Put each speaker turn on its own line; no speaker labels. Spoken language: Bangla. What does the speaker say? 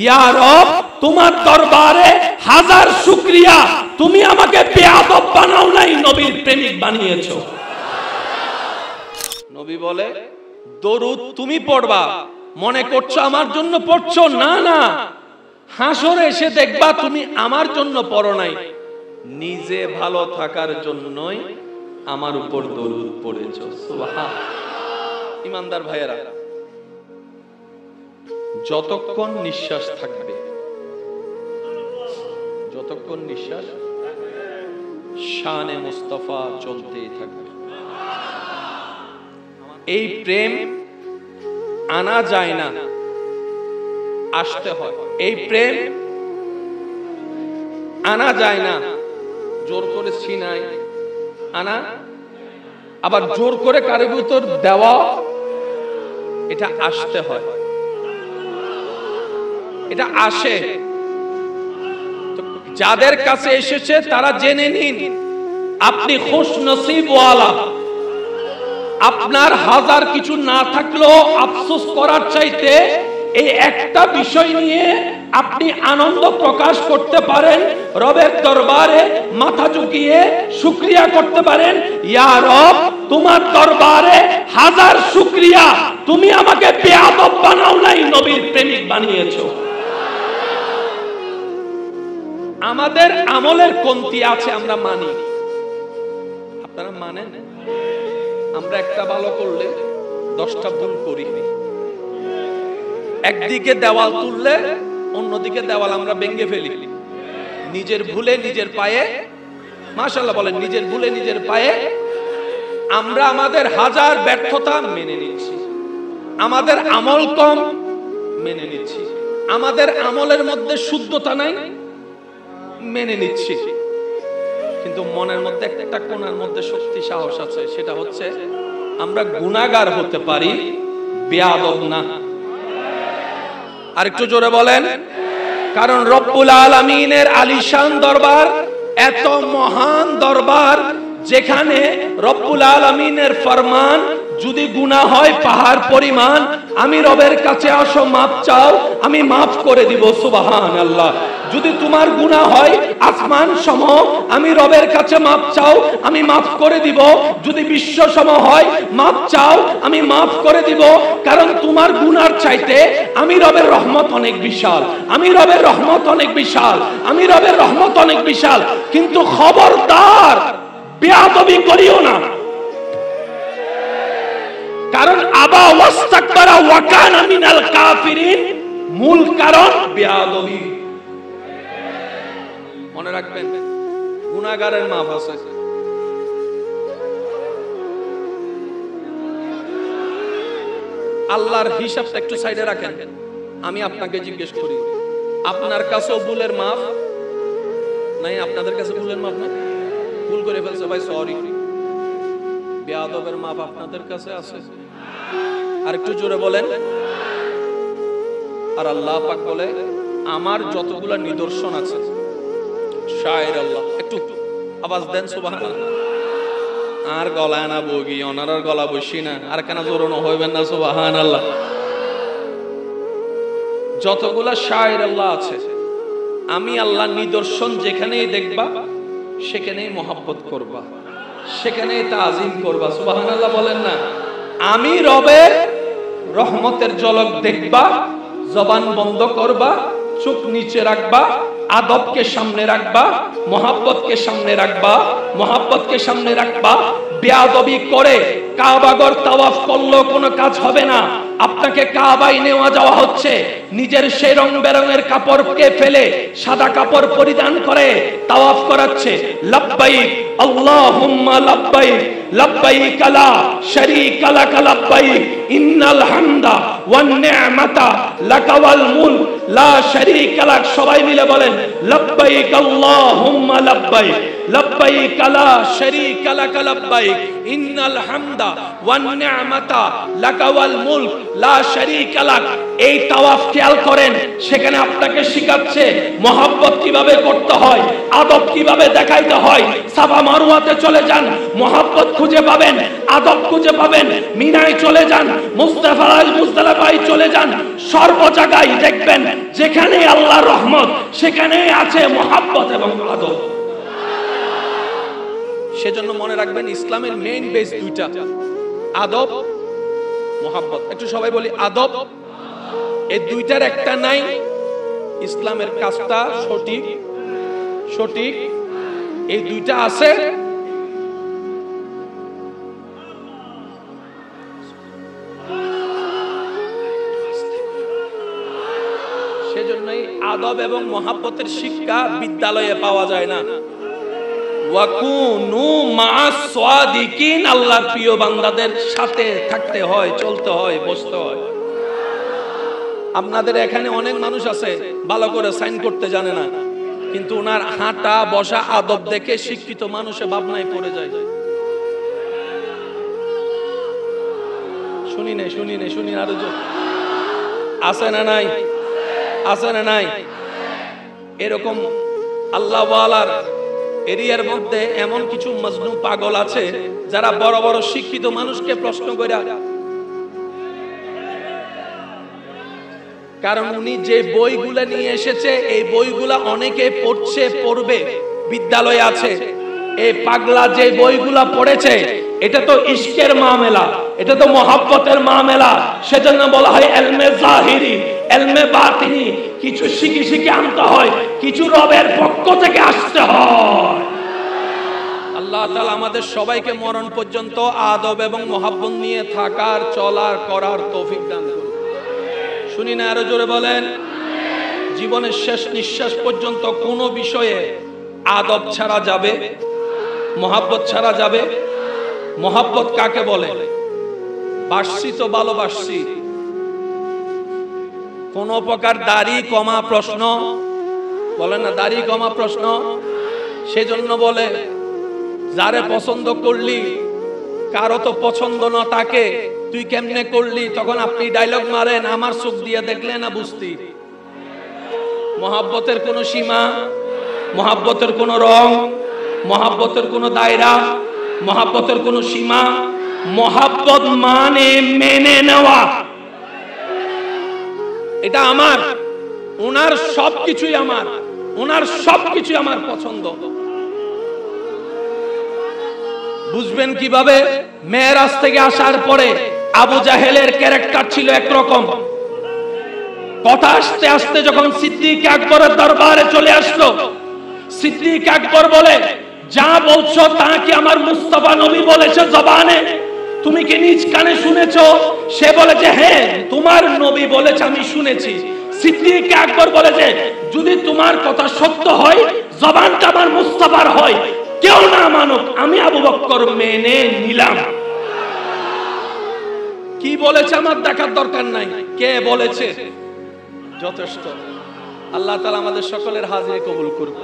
ইয়া রব তোমার দরবারে হাজার শুকরিয়া, তুমি আমাকে বেয়াদব বানাও নাই, নবীর প্রেমিক বানিয়েছো। নবী বলে দরুদ তুমি পড়বা, মনে করছো আমার জন্য পড়ছো, না না, হাসরে এসে দেখবা তুমি আমার জন্য পড়ো নাই, নিজে ভালো থাকার জন্যই আমার উপর দরুদ পড়েছো। সুবহান। ইমানদার ভাইয়েরা, যতক্ষণ নিঃশ্বাস থাকবে, যতক্ষণ নিঃশ্বাস, শানে মুস্তাফা চলতেই থাকবে। এই প্রেম আনা যায় না, আসতে হয়। এই প্রেম আনা যায় না, জোর করে ছিনাই আনা, আবার জোর করে কারো ভিতর দেওয়া, এটা আসতে হয়, এটা আসে। যাদের কাছে এসেছে তারা জেনে নিন আপনি খুশনসিব ওয়ালা। আপনার হাজার কিছু না থাকলেও আফসোস করার চাইতে এই একটা বিষয় নিয়ে আপনি আনন্দ প্রকাশ করতে পারেন, রবের দরবারে মাথা ঝুঁকিয়ে শুকরিয়া করতে পারেন, ইয়া রব তোমার দরবারে হাজার শুকরিয়া, তুমি আমাকে বেয়াদব বানাও নাই, নবীর প্রেমিক বানিয়েছো। আমাদের আমলের কমতি আছে, আমরা মানি, আপনারা মানেন? আমরা একটা ভালো করলে 10টা ভুল করি। একদিকে দেওয়াল তুললে অন্যদিকে দেওয়াল আমরা ভেঙে ফেলি। নিজের ভুলে নিজের পায়ে, মাশাআল্লাহ বলেন, নিজের ভুলে নিজের পায়ে আমরা আমাদের হাজার ব্যর্থতা মেনে নিচ্ছি, আমাদের আমল কম মেনে নিচ্ছি, আমাদের আমলের মধ্যে শুদ্ধতা নাই মেনে নিচ্ছি, কিন্তু মনের মধ্যে একটা কোণার মধ্যে শক্তি সাহস আছে, সেটা হচ্ছে আমরা গুনাহগার হতে পারি, বেয়াদব না। আরেকটু জোরে বলেন। কারণ রব্বুল আলামিনের আলিশান দরবার, এত মহান দরবার, যেখানে রব্বুল আলামিনের ফরমান, যদি গুনাহ হয় পাহাড় পরিমাণ, আমি রবের কাছে আসো মাপ চাও, আমি মাফ করে দিব। সুবহানাল্লাহ। যদি তোমার গুনাহ হয় আসমান সম, আমি রবের কাছে মাপ চাও, আমি মাফ করে দিব। যদি বিশ্ব সম হয় মাপ চাও, আমি মাফ করে দিব। কারণ তোমার গুনার চাইতে আমি রবের রহমত অনেক বিশাল, আমি রবের রহমত অনেক বিশাল, আমি রবের রহমত অনেক বিশাল। কিন্তু খবরদার বেয়াদবি করিও না, কারণ আবা ওয়াস্তাকবারা ওয়া কানা মিনাল কাফিরিন, মূল কারণ বেয়াদবি। মনে রাখবেন, গুনাহগারের মাফ আছে। আল্লাহর হিসাবটা একটু সাইডে রাখেন। আমি আপনাকে জিজ্ঞেস করি, আপনার কাছেও ভুলের মাফ নাই? আপনাদের কাছে ভুলের মাফ নাই? ভুল করে ফেলছে ভাই, সরি। বেয়াদবের মাফ আপনাদের কাছে আছে? আর একটু জোরে বলেন। আর আল্লাহ পাক বলে, আমার যতগুলা নিদর্শন আছে, শায়ের আল্লাহ, একটু আওয়াজ দেন সুবহানাল্লাহ। আর গলায় না বগি, ওনার গলা বসি না, আর কেন জোরানো হইবেন না সুবহানাল্লাহ। যতগুলা শায়ের আল্লাহ আছে, আমি আল্লাহ নিদর্শন যেখানেই দেখবা সেখানেই মহব্বত করবা, সেখানেই তাজিম করবা। সুবহানাল্লাহ বলেন না। আমি রবের রহমতের ঝলক দেখবা, জবান বন্ধ করবা, চোখ নিচে রাখবা, আদবকে সামনে রাখবা, মহব্বতকে সামনে রাখবা, মহব্বতকে সামনে রাখবা। বেয়াদবি করে কাবাগর তাওয়াফ করলেও কোনো কাজ হবে না। আপনাকে কাবায় নেওয়া যাওয়া হচ্ছে, নিজের সেই রং বেরঙের কাপড়কে ফেলে সাদা কাপড় পরিধান করে তাওয়াফ করাচ্ছে। লাব্বাইক আল্লাহুম্মা লাব্বাইক, লাব্বাইক লা শারীকা লাক লাব্বাইক, ইন্নাল হামদা ওয়ান নি'মাতা লাকা ওয়াল মুলক লা শারীকা লাক। সবাই মিলে বলেন লাব্বাইক আল্লাহুম্মা লাব্বাইক, লব্বাইক লা শারীকা লাক লব্বাইক ইন্নাল হামদা ওয়ান নি'মাতা লাকা ওয়াল মুলক লা শারীকা লাক। এই তাওয়াফ খেয়াল করেন, সেখানে আপনাকে শিখাচ্ছে মহব্বত কিভাবে করতে হয়, আদব কিভাবে দেখাইতে হয়। সাফা মারওয়াতে চলে যান, মহব্বত খুঁজে পাবেন, আদব খুঁজে পাবেন। মিনায় চলে যান, মুজদালিফায় চলে যান, সর্ব জায়গায় দেখবেন যেখানে আল্লাহর রহমত সেখানেই আছে মহব্বত এবং আদব। সেজন্য মনে রাখবেন ইসলামের মেইন বেস দুইটা, আদব, মহব্বত। একটু সবাই বলি আদব। এই দুইটার একটা নাই, ইসলামের কাজটা সঠিক সঠিক। এই দুইটা আছে, সেজন্যই আদব এবং মহব্বতের শিক্ষা বিদ্যালয়ে পাওয়া যায় না। ওয়াকুনু মা'আস সাদিকিন, আল্লাহর প্রিয় বান্দাদের সাথে থাকতে হয়, চলতে হয়, বসতে হয়। আপনাদের এখানে অনেক মানুষ আছে ভালো করে সাইন করতে জানে না, কিন্তু ওনার হাঁটা বসা আদব দেখে শিক্ষিত মানুষে ভাবনায় পড়ে যায়। শুনি নেই আরো আছে না নাই, আছে না নাই? এরকম আল্লাহ ওয়ালার এরিয়ার মধ্যে এমন কিছু মজনু পাগল আছে যারা বড় বড় শিক্ষিত মানুষকে প্রশ্ন করে, কারণ উনি যে বইগুলা নিয়ে এসেছে এই বইগুলা অনেকে পড়ছে, পড়বে, বিদ্যালয়ে আছে। এই পাগলা যে বইগুলা পড়েছে এটা তো ইশকের মামলা, এটা তো মহব্বতের মামলা। সেজন্য বলা হয় ইলমে জাহিরি, ইলমে বাতিনি। কিছু শিখে আনতে হয়, কিছু রবের পক্ষ থেকে আসতে হয়। আল্লাহ তাআলা আমাদের সবাইকে মরণ পর্যন্ত আদব এবং মহব্বত নিয়ে থাকার, চলার, করার তৌফিক দান করুন। শুনি না আরো জোরে বলেন। জীবনের শেষ নিঃশ্বাস পর্যন্ত কোনো বিষয়ে আদব ছাড়া যাবে, মহব্বত ছাড়া যাবে। মহব্বত কাকে বলে? বাসছি তো ভালোবাসছি, কোন প্রকার দাড়ি কমা প্রশ্ন বলে না, দাড়ি কমা প্রশ্ন। সেজন্য বলে যারে পছন্দ করলি কারো তো পছন্দ না তাকে, তুই কেমনে করলি? তখন আপনি ডায়লগ মারেন, আমার চোখ দিয়ে দেখলে না বুঝতি। মহব্বতের কোনো সীমা, মহব্বতের কোনো রং, মহব্বতের কোনো দায়রা, মহব্বতের কোনো সীমা। মহব্বত মানে মেনে নেওয়া, এটা আমার, ওনার সবকিছুই আমার, ওনার সবকিছুই আমার পছন্দ। বুঝবেন কিভাবে? মেরাজ থেকে আসার পরে আবু জাহেলের ক্যারেক্টার ছিল একরকম। কথা আস্তে আস্তে যখন সিদ্দিক আকবরের দরবারে চলে আসলো, সিদ্দিক আকবর বলে, যা বলছো তা কি আমার মুস্তাফা নবী বলেছে জবানে? তুমি কি নিজ কানে শুনেছো? সে বলেছে হ্যাঁ, তোমার নবী বলেছে, আমি শুনেছি। সিদ্দিক আকবর বলেছে, যদি তোমার কথা সত্য হয়, জবানটা আমার মুস্তাফার হয়, কেউ না মানুক, আমি আবু বকর মেনে নিলাম। কি বলেছে আমার দেখার দরকার নাই, কে বলেছে যথেষ্ট। আল্লাহ তাআলা আমাদের সকলের হাজিরি কবুল করুন।